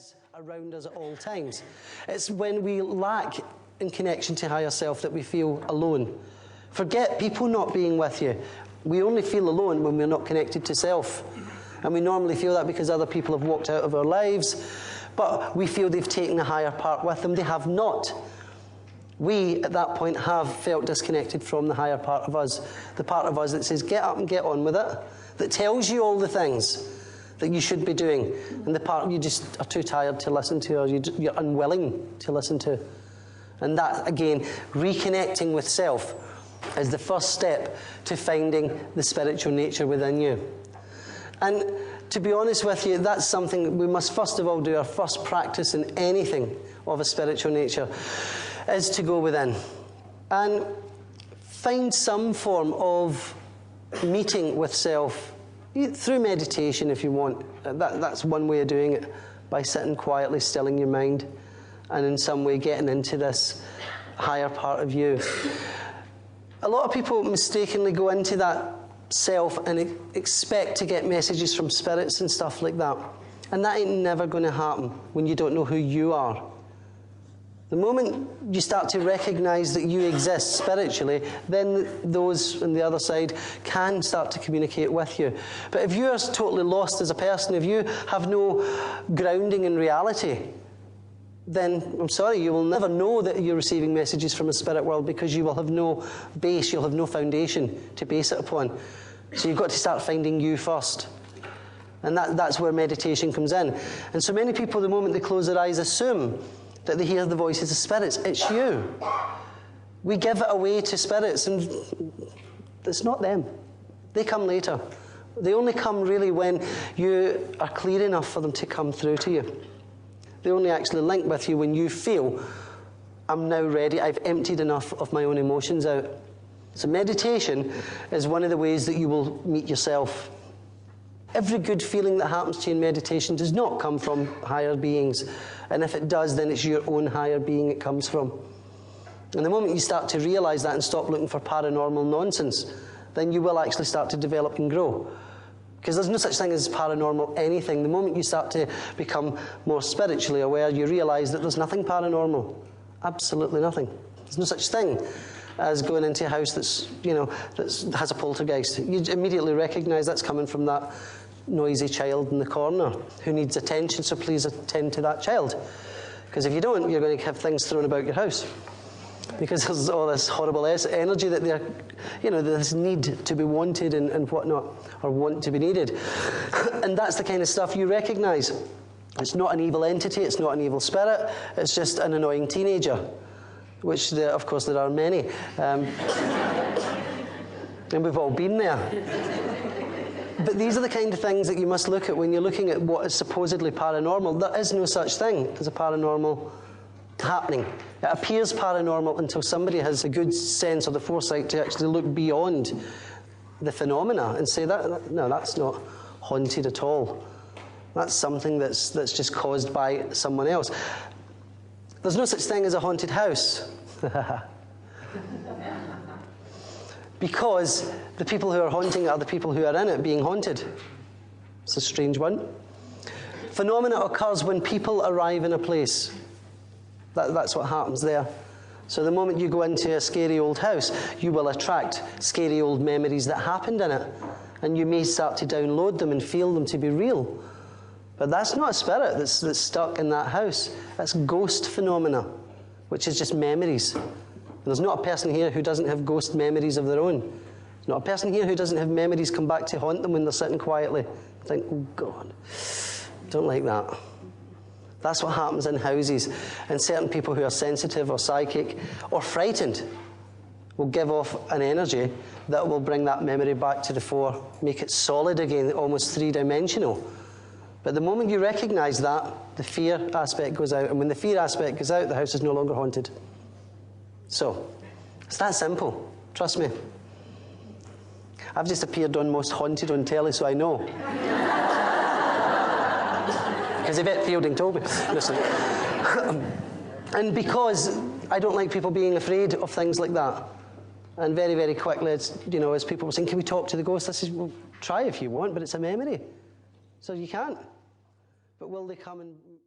is around us at all times. It's when we lack in connection to higher self that we feel alone. Forget people not being with you. We only feel alone when we're not connected to self. And we normally feel that because other people have walked out of our lives, but we feel they've taken a higher part with them. They have not. We, at that point, have felt disconnected from the higher part of us, the part of us that says, get up and get on with it, that tells you all the things that you should be doing, and the part you just are too tired to listen to, or you're unwilling to listen to. And that, again, reconnecting with self is the first step to finding the spiritual nature within you. And to be honest with you, that's something we must first of all do. Our first practice in anything of a spiritual nature is to go within and find some form of meeting with self through meditation if you want. That's one way of doing it, by sitting quietly, stilling your mind, and in some way getting into this higher part of you. A lot of people mistakenly go into that self and expect to get messages from spirits and stuff like that. And that ain't never going to happen when you don't know who you are. The moment you start to recognize that you exist spiritually, then those on the other side can start to communicate with you. But if you are totally lost as a person, if you have no grounding in reality, then I'm sorry, you will never know that you're receiving messages from the spirit world, because you will have no base, you'll have no foundation to base it upon. So you've got to start finding you first. And that's where meditation comes in. And so many people, the moment they close their eyes, assume that they hear the voices of spirits. It's you. We give it away to spirits, and it's not them. They come later. They only come really when you are clear enough for them to come through to you. They only actually link with you when you feel, I'm now ready, I've emptied enough of my own emotions out. So meditation is one of the ways that you will meet yourself. Every good feeling that happens to you in meditation does not come from higher beings. And if it does, then it's your own higher being it comes from. And the moment you start to realize that and stop looking for paranormal nonsense, then you will actually start to develop and grow. Because there's no such thing as paranormal anything. The moment you start to become more spiritually aware, you realize that there's nothing paranormal. Absolutely nothing. There's no such thing as going into a house that has a poltergeist. You immediately recognize that's coming from that noisy child in the corner who needs attention, so please attend to that child. Because if you don't, you're going to have things thrown about your house. Because there's all this horrible energy that they're, this need to be wanted and whatnot, or want to be needed. And that's the kind of stuff you recognize. It's not an evil entity, it's not an evil spirit, it's just an annoying teenager, which, of course, there are many. And we've all been there. But these are the kind of things that you must look at when you're looking at what is supposedly paranormal. There is no such thing as a paranormal happening. It appears paranormal until somebody has a good sense or the foresight to actually look beyond the phenomena and say, no, that's not haunted at all. That's something that's just caused by someone else. There's no such thing as a haunted house. Because the people who are haunting it are the people who are in it being haunted. It's a strange one. Phenomena occurs when people arrive in a place. That's what happens there. So the moment you go into a scary old house, you will attract scary old memories that happened in it. And you may start to download them and feel them to be real. But that's not a spirit that's stuck in that house. That's ghost phenomena, which is just memories. And there's not a person here who doesn't have ghost memories of their own. There's not a person here who doesn't have memories come back to haunt them when they're sitting quietly. Think, oh God, don't like that. That's what happens in houses. And certain people who are sensitive or psychic or frightened will give off an energy that will bring that memory back to the fore, make it solid again, almost three-dimensional. But the moment you recognize that, the fear aspect goes out. And when the fear aspect goes out, the house is no longer haunted. So, it's that simple. Trust me. I've just appeared on Most Haunted on telly, so I know. Because Yvette Fielding told me. Listen. And because I don't like people being afraid of things like that. And very, very quickly, as people were saying, can we talk to the ghost? I said, well, try if you want, but it's a memory. So you can't. But will they come and